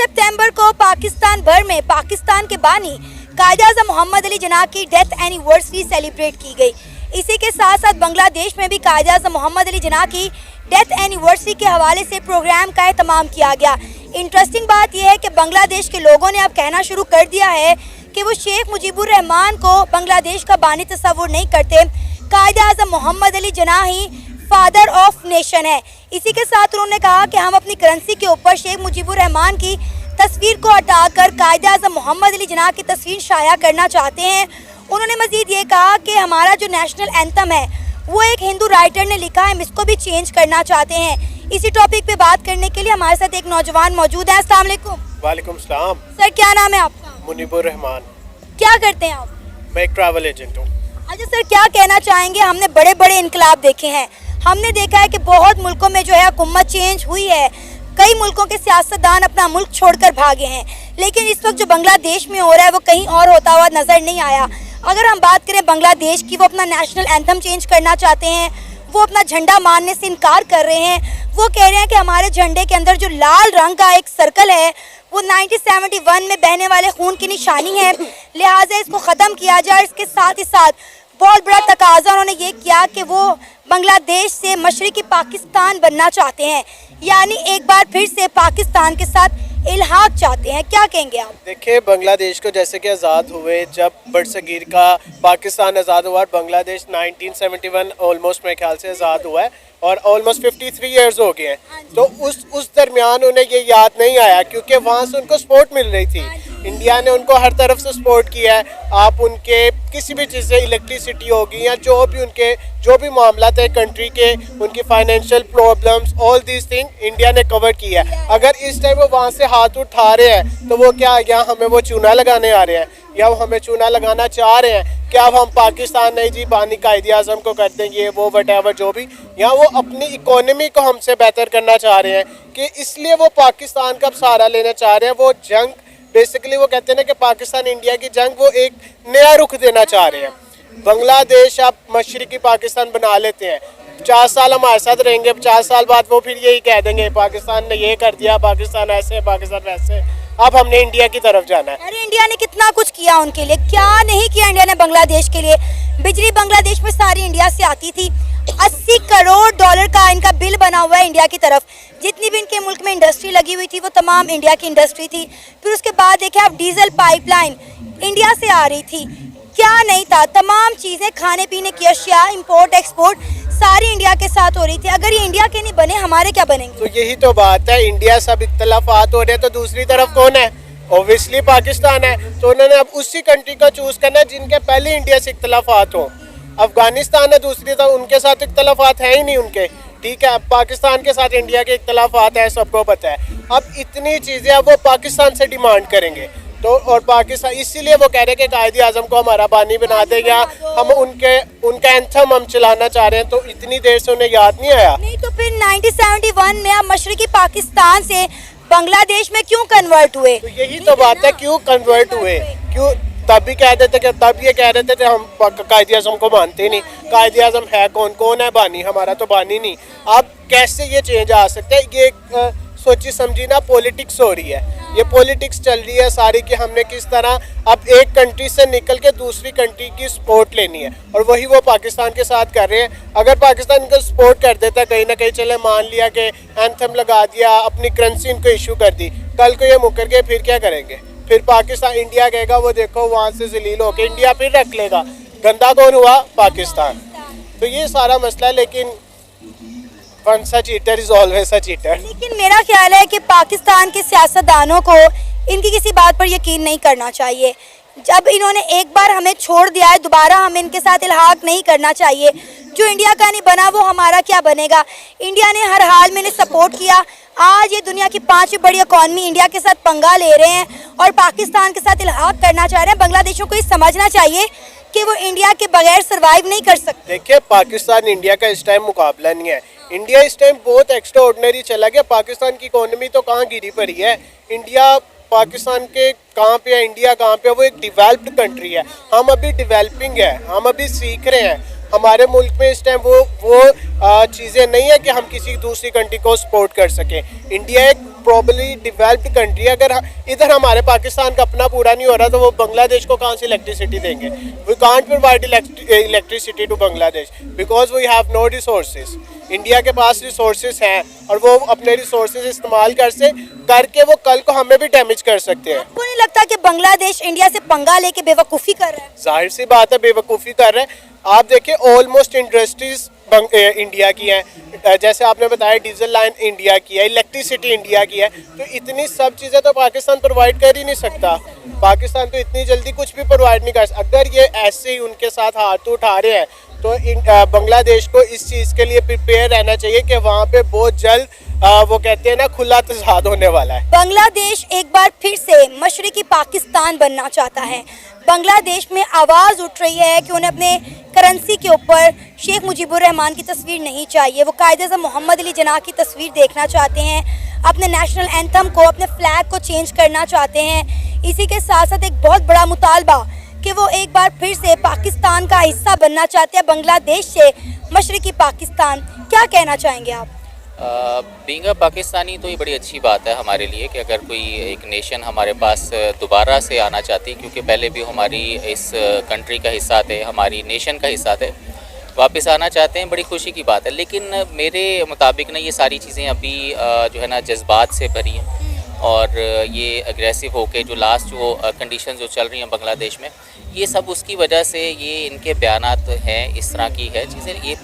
सितंबर को पाकिस्तान भर में पाकिस्तान के बानी कायद-ए-आज़म मोहम्मद अली जिन्ना की डेथ एनिवर्सरी सेलिब्रेट की गई। इसी के साथ साथ बांग्लादेश में भी कायद-ए-आज़म मोहम्मद अली जिन्ना की डेथ एनिवर्सरी के हवाले से प्रोग्राम का एहतमाम किया गया। इंटरेस्टिंग बात यह है कि बांग्लादेश के लोगों ने अब कहना शुरू कर दिया है कि वो शेख मुजीबुर रहमान को बांग्लादेश का बानी तस्वुर नहीं करते। कायद-ए-आज़म मोहम्मद अली जिन्ना ही फादर ऑफ नेशन है। इसी के साथ उन्होंने कहा कि हम अपनी करेंसी के ऊपर शेख मुजीबुर रहमान की तस्वीर को हटाकर कायद-ए-आज़म मोहम्मद अली जिन्ना की तस्वीर शाया करना चाहते हैं। उन्होंने मजीद ये कहा कि हमारा जो नेशनल एंथम है वो एक हिंदू राइटर ने लिखा है, हम इसको भी चेंज करना चाहते हैं। इसी टॉपिक पे बात करने के लिए हमारे साथ एक नौजवान मौजूद है। अस्सलाम वालेकुम। वालेकुम सलाम। सर क्या नाम है आपका? मुनीबुर रहमान। क्या करते हैं आप? मैं एक ट्रैवल एजेंट हूँ। अच्छा सर, क्या कहना चाहेंगे? हमने बड़े बड़े इनकलाब देखे हैं, हमने देखा है कि बहुत मुल्कों में जो है हुकूमत चेंज हुई है, कई मुल्कों के सियासतदान अपना मुल्क छोड़कर भागे हैं, लेकिन इस वक्त जो बांग्लादेश में हो रहा है वो कहीं और होता हुआ नज़र नहीं आया। अगर हम बात करें बांग्लादेश की, वो अपना नेशनल एंथम चेंज करना चाहते हैं, वो अपना झंडा मानने से इनकार कर रहे हैं। वो कह रहे हैं कि हमारे झंडे के अंदर जो लाल रंग का एक सर्कल है वो 1971 में बहने वाले खून की निशानी है, लिहाजा इसको ख़त्म किया जाए। इसके साथ ही साथ बहुत बड़ा तकाजा उन्होंने ये किया कि वो बांग्लादेश से मशरिकी पाकिस्तान बनना चाहते हैं, यानी एक बार फिर से पाकिस्तान के साथ इल्हाक चाहते हैं। क्या कहेंगे आप? देखिए, बांग्लादेश को जैसे कि आज़ाद हुए, जब बरसगीर का पाकिस्तान आज़ाद हुआ, बांग्लादेश 1971 ऑलमोस्ट मेरे ख्याल से आज़ाद हुआ है और ऑलमोस्ट 53 इयर्स हो गए हैं। तो उस दरमियान उन्हें ये याद नहीं आया, क्योंकि वहाँ से उनको सपोर्ट मिल रही थी। इंडिया ने उनको हर तरफ से सपोर्ट किया है। आप उनके किसी भी चीज़ से, इलेक्ट्रिसिटी होगी या जो भी मामला थे कंट्री के, उनकी financial problems, all these thing India ने कवर किया है। अगर इस टाइम वो वहाँ से हाथ उठा रहे हैं तो वो क्या यहाँ हमें वो चूना लगाने आ रहे हैं या वो हमें चूना लगाना चाह रहे हैं? क्या अब हम पाकिस्तान नहीं जी बानी कायद-ए-आज़म को कर देंगे, वो वटेवर जो भी, या वो अपनी इकोनॉमी को हमसे बेहतर करना चाह रहे हैं कि इसलिए वो पाकिस्तान का सहारा लेना चाह रहे हैं। वो जंग बेसिकली वो कहते हैं ना कि पाकिस्तान इंडिया की जंग, वो एक नया रुख देना चाह रहे हैं। बांग्लादेश आप मशरिकी पाकिस्तान बना लेते हैं, 50 साल हमारे साथ रहेंगे, 50 साल बाद वो फिर यही कह देंगे पाकिस्तान ने ये कर दिया, पाकिस्तान ऐसे, पाकिस्तान वैसे। अब हमने इंडिया की तरफ जाना है। अरे इंडिया ने कितना कुछ किया उनके लिए, क्या नहीं किया इंडिया ने बांग्लादेश के लिए। बिजली बांग्लादेश में सारी इंडिया से आती थी। 80 करोड़ डॉलर का इनका बिल बना हुआ है इंडिया की तरफ। जितनी भी इनके मुल्क में इंडस्ट्री लगी हुई थी वो तमाम इंडिया की इंडस्ट्री थी। फिर उसके बाद देखें आप, डीजल पाइपलाइन इंडिया से आ रही थी, क्या नहीं था। तमाम चीज़ें, खाने पीने की अशिया, इंपोर्ट एक्सपोर्ट सारी इंडिया के साथ हो रही थी। अगर ये इंडिया के नहीं बने, हमारे क्या बनेंगे? तो यही तो बात है, इंडिया सब इख्तलाफात हो रहे हैं तो दूसरी तरफ कौन है? ओबियसली पाकिस्तान है। तो उन्होंने अब उसी कंट्री को चूज करना है जिनके पहले इंडिया से इख्तलाफात हो। अफगानिस्तान है दूसरी तरफ, उनके साथ इख्तलाफात है ही नहीं उनके, ठीक है। अब पाकिस्तान के साथ इंडिया के इख्तलाफात है, सबको पता है। अब इतनी चीज़ें अब वो पाकिस्तान से डिमांड करेंगे, तो और पाकिस्तान इसीलिए वो कह रहे हैं कि कायद-ए-आज़म को हमारा बानी बना देगा, हम उनका एंथम हम चलाना चाह रहे हैं। तो इतनी देर से उन्हें याद नहीं आया? नहीं तो फिर 1971 में आप मशरिकी पाकिस्तान से बांग्लादेश में क्यों कन्वर्ट हुए? तो यही तो बात है, क्यों कन्वर्ट हुए? क्यों तब भी कह देते कि तब ये कह रहे थे हम कायद-ए-आज़म को मानते ही नहीं। कायद-ए-आज़म है कौन है बानी? हमारा तो बानी नहीं। अब कैसे ये चेंज आ सकता है? ये सोची समझी ना पॉलिटिक्स हो रही है, ये पॉलिटिक्स चल रही है सारी कि हमने किस तरह अब एक कंट्री से निकल के दूसरी कंट्री की सपोर्ट लेनी है, और वही वो पाकिस्तान के साथ कर रहे हैं। अगर पाकिस्तान इनको सपोर्ट कर देता है कहीं ना कहीं, चले मान लिया कि एंथम लगा दिया, अपनी करेंसी इनको इशू कर दी, कल को ये मुकर गए, फिर क्या करेंगे? फिर पाकिस्तान, इंडिया कहेगा वो देखो वहाँ से जलील होकर इंडिया फिर रख लेगा। गंदा कौन हुआ? पाकिस्तान। तो ये सारा मसला है। लेकिन once a cheater is always a cheater। लेकिन मेरा ख्याल है कि पाकिस्तान के सियासतदानों को इनकी किसी बात पर यकीन नहीं करना चाहिए। जब इन्होंने एक बार हमें छोड़ दिया है, दोबारा हमें इनके साथ इल्हाक नहीं करना चाहिए। जो इंडिया का नहीं बना वो हमारा क्या बनेगा? इंडिया ने हर हाल में इन्हें सपोर्ट किया। आज ये दुनिया की 5वीं बड़ी इकॉनमी इंडिया के साथ पंगा ले रहे हैं और पाकिस्तान के साथ इल्हाक करना चाह रहे हैं। बांग्लादेशों को ये समझना चाहिए कि वो इंडिया के बगैर सर्वाइव नहीं कर सकते। देखिए, पाकिस्तान इंडिया का इस टाइम मुकाबला नहीं है। इंडिया इस टाइम बहुत एक्स्ट्रा ऑर्डिनरी चला गया। पाकिस्तान की इकोनॉमी तो कहाँ गिरी पड़ी है? इंडिया पाकिस्तान के कहाँ पे है, इंडिया कहाँ पे है? वो एक डेवलप्ड कंट्री है, हम अभी डेवलपिंग है, हम अभी सीख रहे हैं। हमारे मुल्क में इस टाइम वो चीज़ें नहीं है कि हम किसी दूसरी कंट्री को सपोर्ट कर सकें। इंडिया एक प्रॉपरली डेवलप्ड कंट्री है। अगर इधर हमारे पाकिस्तान का अपना पूरा नहीं हो रहा तो वो बांग्लादेश को कहाँ से इलेक्ट्रिसिटी देंगे? We can't provide electricity to Bangladesh because we have no resources. India के पास रिसोर्सेज हैं और वो अपने रिसोर्सेज इस्तेमाल करके वो कल को हमें भी डैमेज कर सकते हैं। आपको नहीं लगता कि बांग्लादेश इंडिया से पंगा लेके बेवकूफ़ी कर रहा है? जाहिर सी बात है, बेवकूफ़ी कर रहे हैं। आप देखिए ऑलमोस्ट इंडस्ट्रीज इंडिया की है, जैसे आपने बताया डीजल लाइन इंडिया की है, इलेक्ट्रिसिटी इंडिया की है, तो इतनी सब चीज़ें तो पाकिस्तान प्रोवाइड कर ही नहीं सकता। पाकिस्तान तो इतनी जल्दी कुछ भी प्रोवाइड नहीं कर सकता। अगर ये ऐसे ही उनके साथ हाथ उठा रहे हैं तो बांग्लादेश को इस चीज़ के लिए प्रिपेयर रहना चाहिए कि वहाँ पे बहुत जल्द वो कहते हैं ना खुला तजाद होने वाला है। बांग्लादेश एक बार फिर से मशरकी पाकिस्तान बनना चाहता है। बांग्लादेश में आवाज़ उठ रही है कि उन्हें अपने करेंसी के ऊपर शेख मुजीबुर रहमान की तस्वीर नहीं चाहिए। वो कायद-ए-आज़म मोहम्मद अली जिन्ना की तस्वीर देखना चाहते हैं। अपने नेशनल एंथम को, अपने फ्लैग को चेंज करना चाहते हैं। इसी के साथ साथ एक बहुत बड़ा मुतालबा कि वो एक बार फिर से पाकिस्तान का हिस्सा बनना चाहते हैं, बांग्लादेश से मशरकी पाकिस्तान। क्या कहना चाहेंगे आप? बीइंग अ पाकिस्तानी तो ये बड़ी अच्छी बात है हमारे लिए कि अगर कोई एक नेशन हमारे पास दोबारा से आना चाहती, क्योंकि पहले भी हमारी इस कंट्री का हिस्सा थे, हमारी नेशन का हिस्सा थे, वापस आना चाहते हैं, बड़ी खुशी की बात है। लेकिन मेरे मुताबिक ना ये सारी चीज़ें अभी जो है ना जज्बात से भरी हैं और ये अग्रेसिव होके जो लास्ट जो कंडीशन जो चल रही हैं बांग्लादेश में, ये सब उसकी वजह से ये इनके बयानात हैं, इस तरह की है चीज़ें, ये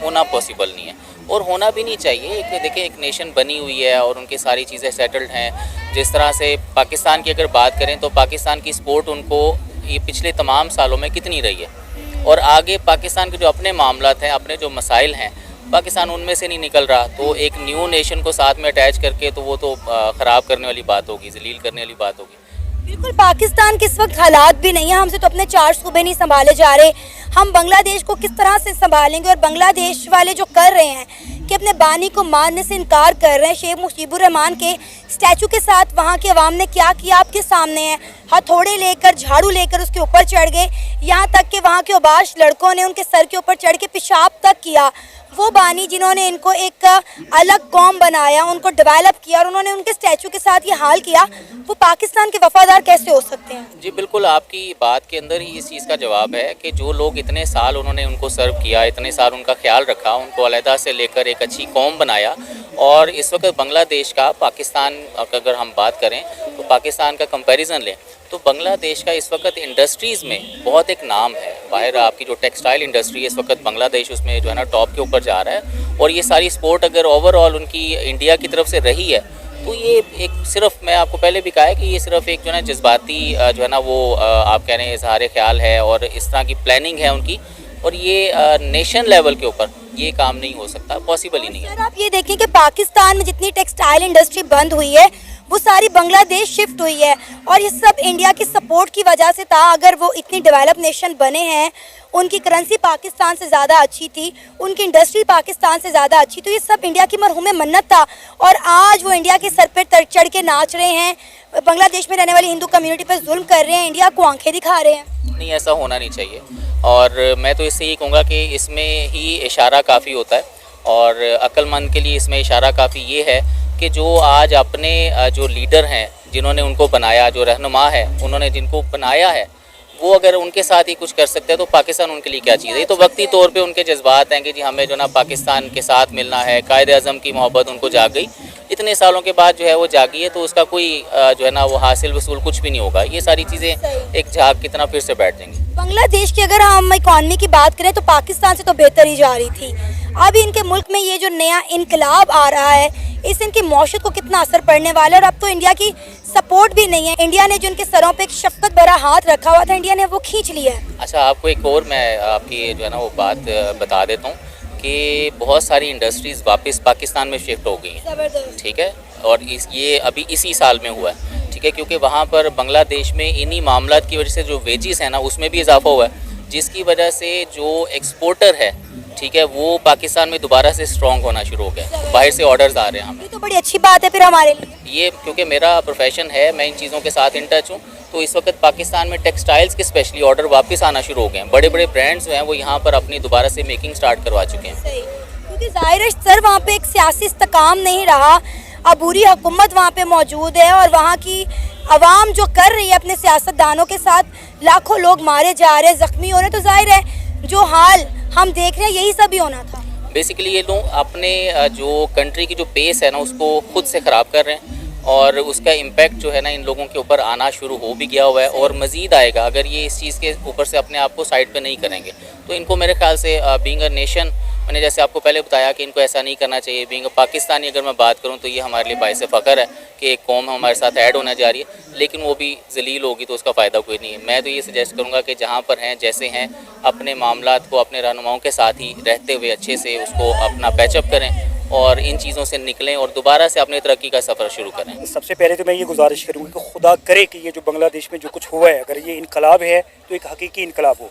होना पॉसिबल नहीं है और होना भी नहीं चाहिए। एक देखिए एक नेशन बनी हुई है और उनकी सारी चीज़ें सेटल्ड हैं। जिस तरह से पाकिस्तान की अगर बात करें तो पाकिस्तान की सपोर्ट उनको ये पिछले तमाम सालों में कितनी रही है और आगे पाकिस्तान के जो अपने मामलात हैं, अपने जो मसाइल हैं, पाकिस्तान उनमें से नहीं निकल रहा। तो एक न्यू नेशन को साथ में अटैच करके तो वो तो ख़राब करने वाली बात होगी, जलील करने वाली बात होगी। बिल्कुल, पाकिस्तान के इस वक्त हालात भी नहीं है, हमसे तो अपने 4 सूबे नहीं संभाले जा रहे। हम बांग्लादेश को किस तरह से संभालेंगे? और बांग्लादेश वाले जो कर रहे हैं कि अपने बानी को मानने से इनकार कर रहे हैं। शेख मुजीबुर रहमान के स्टैचू के साथ वहाँ के अवाम ने क्या किया आपके सामने है। हथौड़े लेकर, झाड़ू लेकर उसके ऊपर चढ़ गए, यहाँ तक कि वहाँ के उबाश लड़कों ने उनके सर के ऊपर चढ़ के पेशाब तक किया। वो बानी जिन्होंने इनको एक अलग कौम बनाया, उनको डेवलप किया और उन्होंने उनके स्टैचू के साथ ये हाल किया, वो पाकिस्तान के वफादार कैसे हो सकते हैं? जी बिल्कुल, आपकी बात के अंदर ही इस चीज़ का जवाब है कि जो लोग इतने साल उन्होंने उनको सर्व किया, इतने साल उनका ख्याल रखा, उनको अलहदा से लेकर एक अच्छी कौम बनाया और इस वक्त बांग्लादेश का, पाकिस्तान अगर हम बात करें तो पाकिस्तान का कंपैरिजन लें तो बांग्लादेश का इस वक्त इंडस्ट्रीज़ में बहुत एक नाम है। बाहर आपकी जो टेक्सटाइल इंडस्ट्री है इस वक्त बांग्लादेश उसमें जो है ना टॉप के ऊपर जा रहा है और ये सारी सपोर्ट अगर ओवरऑल उनकी इंडिया की तरफ से रही है तो ये एक सिर्फ, मैं आपको पहले भी कहा है कि ये सिर्फ एक जो है ना जज्बाती जो है ना वो आप कह रहे हैं इजहार ख्याल है और इस तरह की प्लानिंग है उनकी और ये नेशन लेवल के ऊपर ये काम नहीं हो सकता, पॉसिबल ही नहीं है। सर आप ये देखें कि पाकिस्तान में जितनी टेक्सटाइल इंडस्ट्री बंद हुई है वो सारी बांग्लादेश शिफ्ट हुई है और ये सब इंडिया की सपोर्ट की वजह से था। अगर वो इतनी डेवलप नेशन बने हैं, उनकी करेंसी पाकिस्तान से ज़्यादा अच्छी थी, उनकी इंडस्ट्री पाकिस्तान से ज़्यादा अच्छी, तो ये सब इंडिया की मरहूम मन्नत था और आज वो इंडिया के सर पर चढ़ के नाच रहे हैं, बांग्लादेश में रहने वाली हिंदू कम्युनिटी पर जुल्म कर रहे हैं, इंडिया को आंखें दिखा रहे हैं। नहीं, ऐसा होना नहीं चाहिए और मैं तो इससे ये कहूँगा कि इसमें ही इशारा काफ़ी होता है और अक्लमंद के लिए इसमें इशारा काफ़ी ये है कि जो आज अपने जो लीडर हैं, जिन्होंने उनको बनाया, जो रहनुमा है, उन्होंने जिनको बनाया है, वो अगर उनके साथ ही कुछ कर सकते हैं तो पाकिस्तान उनके लिए क्या चीज़ है। ये तो वक्ती तौर पे उनके जज्बात हैं कि जी हमें जो ना पाकिस्तान के साथ मिलना है, कायद-ए-आज़म की मोहब्बत उनको जाग गई, इतने सालों के बाद जो है वो जागी है तो उसका कोई जो है ना वो हासिल वसूल कुछ भी नहीं होगा। ये सारी चीज़ें एक झाग की तरह फिर से बैठ जाएंगी। बांग्लादेश की अगर हम इकॉनमी की बात करें तो पाकिस्तान से तो बेहतर ही जा रही थी। अब इनके मुल्क में ये जो नया इनकलाब आ रहा है, इससे इनकी मौशत को कितना असर पड़ने वाला है और अब तो इंडिया की सपोर्ट भी नहीं है। इंडिया ने जो उनके सरों पे एक शफकत भरा हाथ रखा हुआ था, इंडिया ने वो खींच लिया है। अच्छा, आपको एक और मैं आपकी जो है ना वो बात बता देता हूँ कि बहुत सारी इंडस्ट्रीज़ वापस पाकिस्तान में शिफ्ट हो गई हैं, ठीक है, और ये अभी इसी साल में हुआ है, ठीक है, क्योंकि वहाँ पर बांग्लादेश में इन्हीं मामलात की वजह से जो वेजेस हैं ना उसमें भी इजाफा हुआ है, जिसकी वजह से जो एक्सपोर्टर है, ठीक है, वो पाकिस्तान में दोबारा से स्ट्रॉन्ग होना शुरू हो गया, बाहर से ऑर्डर्स आ रहे हैं हमें। ये तो बड़ी अच्छी बात है फिर हमारे लिए। ये क्योंकि मेरा प्रोफेशन है, मैं इन चीज़ों के साथ इन टच हूँ, तो इस वक्त पाकिस्तान में टेक्सटाइल्स के स्पेशली ऑर्डर वापस आना शुरू हो गए हैं। बड़े बड़े ब्रांड्स जो हैं वो यहाँ पर अपनी दोबारा से मेकिंग स्टार्ट करवा चुके हैं। सही, क्योंकि ज़ाहिर है सर वहाँ पे एक सियासी इस्तेकाम नहीं रहा, अबूरी हुकूमत वहाँ पे मौजूद है और वहाँ की आवाम जो कर रही है अपने सियासतदानों के साथ, लाखों लोग मारे जा रहे हैं, ज़ख्मी हो रहे हैं, तो जाहिर है जो हाल हम देख रहे हैं यही सब ही होना था। बेसिकली ये लोग अपने जो कंट्री की जो पेस है ना उसको खुद से ख़राब कर रहे हैं और उसका इम्पैक्ट जो है ना इन लोगों के ऊपर आना शुरू हो भी गया हुआ है और मज़ीद आएगा अगर ये इस चीज़ के ऊपर से अपने आप को साइड पे नहीं करेंगे। तो इनको मेरे ख्याल से बीइंग अ नेशन, मैंने जैसे आपको पहले बताया कि इनको ऐसा नहीं करना चाहिए। बीइंग अ पाकिस्तानी अगर मैं बात करूं तो ये हमारे लिए बाइस फ़ख्र है कि एक कौम हमारे साथ ऐड होना जा रही है, लेकिन वो भी जलील होगी तो उसका फ़ायदा कोई नहीं है। मैं तो ये सजेस्ट करूंगा कि जहां पर हैं जैसे हैं अपने मामलात को अपने रहनुमाओं के साथ ही रहते हुए अच्छे से उसको अपना पैचअप करें और इन चीज़ों से निकलें और दोबारा से अपने तरक्की का सफ़र शुरू करें। सबसे पहले तो मैं ये गुजारिश करूँगा कि खुदा करे कि ये जो बांग्लादेश में जो कुछ हुआ है, अगर ये इनकलाब है तो एक हकीकी इनकलाब हो,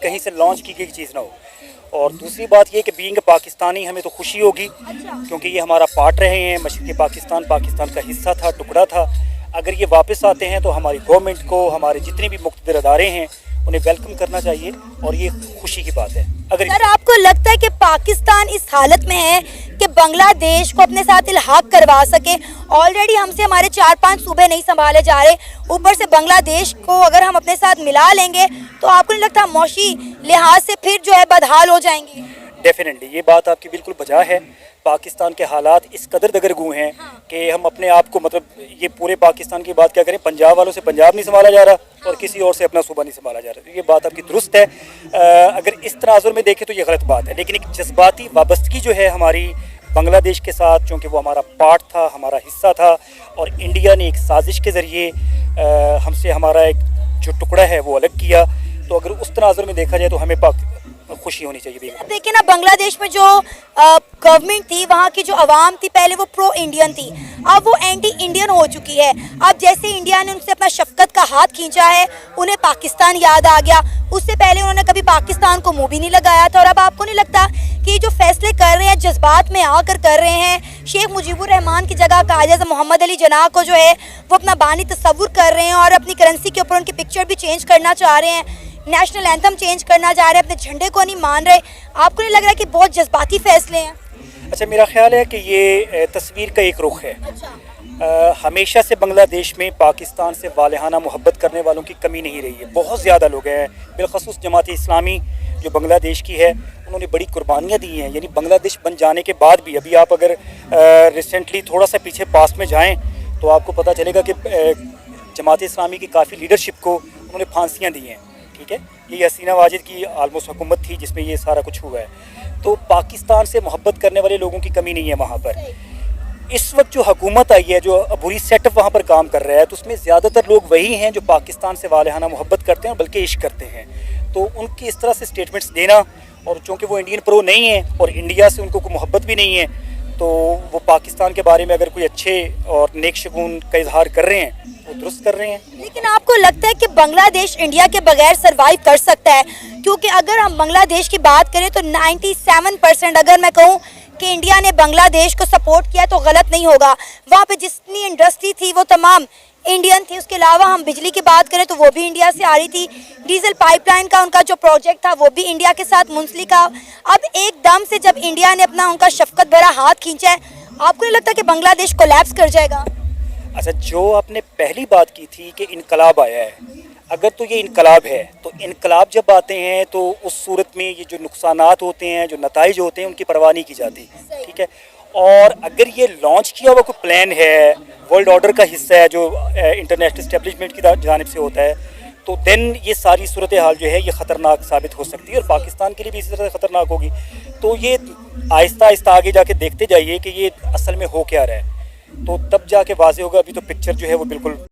कहीं से लॉन्च की गई चीज़ ना हो। और दूसरी बात ये कि बीइंग पाकिस्तानी हमें तो खुशी होगी क्योंकि ये हमारा पार्ट रहे हैं, मशरक़ी पाकिस्तान पाकिस्तान का हिस्सा था, टुकड़ा था। अगर ये वापस आते हैं तो हमारी गवर्नमेंट को, हमारे जितने भी मुक़्तदर अदारे हैं उन्हें वेलकम करना चाहिए और ये खुशी की बात है। अगर सर आपको लगता है कि पाकिस्तान इस हालत में है कि बांग्लादेश को अपने साथ इल्हाक करवा सके? ऑलरेडी हमसे हमारे 4-5 सूबे नहीं संभाले जा रहे, ऊपर से बांग्लादेश को अगर हम अपने साथ मिला लेंगे तो आपको नहीं लगता मौशी लिहाज से फिर जो है बदहाल हो जाएंगे? डेफिनेटली ये बात आपकी बिल्कुल बजा है। पाकिस्तान के हालात इस कदर दगरगू हैं कि हम अपने आप को, मतलब ये पूरे पाकिस्तान की बात क्या करें, पंजाब वालों से पंजाब नहीं संभाला जा रहा और किसी और से अपना सूबा नहीं संभाला जा रहा। तो ये बात आपकी दुरुस्त है। अगर इस तनाजुर में देखें तो ये गलत बात है, लेकिन एक जज्बाती वाबस्तगी जो है हमारी बांग्लादेश के साथ, क्योंकि वो हमारा पार्ट था, हमारा हिस्सा था और इंडिया ने एक साजिश के ज़रिए हमसे हमारा एक जो टुकड़ा है वो अलग किया। तो अगर उस तनाजुर में देखा जाए तो हमें खुशी होनी चाहिए। अब देखिए ना, बांग्लादेश में जो गवर्नमेंट थी, वहाँ की जो आवाम थी, पहले वो प्रो इंडियन थी, अब वो एंटी इंडियन हो चुकी है। अब जैसे इंडिया ने उनसे अपना शफकत का हाथ खींचा है, उन्हें पाकिस्तान याद आ गया। उससे पहले उन्होंने कभी पाकिस्तान को मुंह भी नहीं लगाया था। और अब आपको नहीं लगता कि जो फैसले कर रहे हैं जज्बात में आकर कर रहे हैं? शेख मुजीबुर रहमान की जगह कायद-ए-आज़म मोहम्मद अली जिन्ना को जो है वो अपना बानी तस्वुर कर रहे हैं और अपनी करेंसी के ऊपर उनकी पिक्चर भी चेंज करना चाह रहे हैं, नेशनल एंथम चेंज करना चाह रहे हैं, अपने झंडे को नहीं मान रहे। आपको नहीं लग रहा कि बहुत जज्बाती फैसले हैं? अच्छा, मेरा ख्याल है कि ये तस्वीर का एक रुख है। हमेशा से बांग्लादेश में पाकिस्तान से वालिहाना मोहब्बत करने वालों की कमी नहीं रही है। बहुत ज़्यादा लोग हैं, बिलखसूस जमात इस्लामी जो बांग्लादेश की है, उन्होंने बड़ी कुर्बानियाँ दी हैं। यानी बांग्लादेश बन जाने के बाद भी, अभी आप अगर रिसेंटली थोड़ा सा पीछे पास में जाएँ तो आपको पता चलेगा कि जमात इस्लामी की काफ़ी लीडरशिप को उन्होंने फांसियाँ दी हैं। ठीक है, ये हसीना वाजिद की आलमोस्ट हुकूमत थी जिसमें ये सारा कुछ हुआ है। तो पाकिस्तान से मोहब्बत करने वाले लोगों की कमी नहीं है वहाँ पर। इस वक्त जो हुकूमत आई है, जो अबूरी सेटअप वहाँ पर काम कर रहा है, तो उसमें ज़्यादातर लोग वही हैं जो पाकिस्तान से वालिहाना मोहब्बत करते हैं, बल्कि इश्क करते हैं। तो उनकी इस तरह से स्टेटमेंट्स देना, और चूँकि वो इंडियन प्रो नहीं हैं और इंडिया से उनको कोई मोहब्बत भी नहीं है, तो वो पाकिस्तान के बारे में अगर कोई अच्छे और नेक शगुन का इजहार कर रहे हैं वो दुरुस्त कर रहे हैं। लेकिन आपको लगता है कि बांग्लादेश इंडिया के बगैर सरवाइव कर सकता है? क्योंकि अगर हम बांग्लादेश की बात करें तो 97% अगर मैं कहूँ कि इंडिया ने बांग्लादेश को सपोर्ट किया तो गलत नहीं होगा। वहाँ पे जितनी इंडस्ट्री थी वो तमाम इंडियन थी। उसके अलावा हम बिजली की बात करें तो वो भी इंडिया से आ रही थी। डीजल पाइपलाइन का उनका जो प्रोजेक्ट था वो भी इंडिया के साथ मुंसलिक। अब एकदम से जब इंडिया ने अपना उनका शफकत भरा हाथ खींचा है, आपको नहीं लगता कि बांग्लादेश कोलैप्स कर जाएगा? अच्छा, जो आपने पहली बात की थी कि इनकलाब आया है, अगर तो ये इनकलाब है तो इनकलाब जब आते हैं तो उस सूरत में ये जो नुकसानात होते हैं, जो नताइज होते हैं, उनकी परवाह नहीं की जाती। ठीक है, और अगर ये लॉन्च किया हुआ कोई प्लान है, वर्ल्ड ऑर्डर का हिस्सा है जो इंटरनेशनल इस्टेब्लिशमेंट की जानिब से होता है, तो देन ये सारी सूरत हाल जो है ये ख़तरनाक साबित हो सकती है और पाकिस्तान के लिए भी इसी तरह ख़तरनाक होगी। तो ये आहिस्ता आहिस्ता आगे जाके देखते जाइए कि ये असल में हो क्या रहा है, तो तब जाके वाज़ेह होगा। अभी तो पिक्चर जो है वो बिल्कुल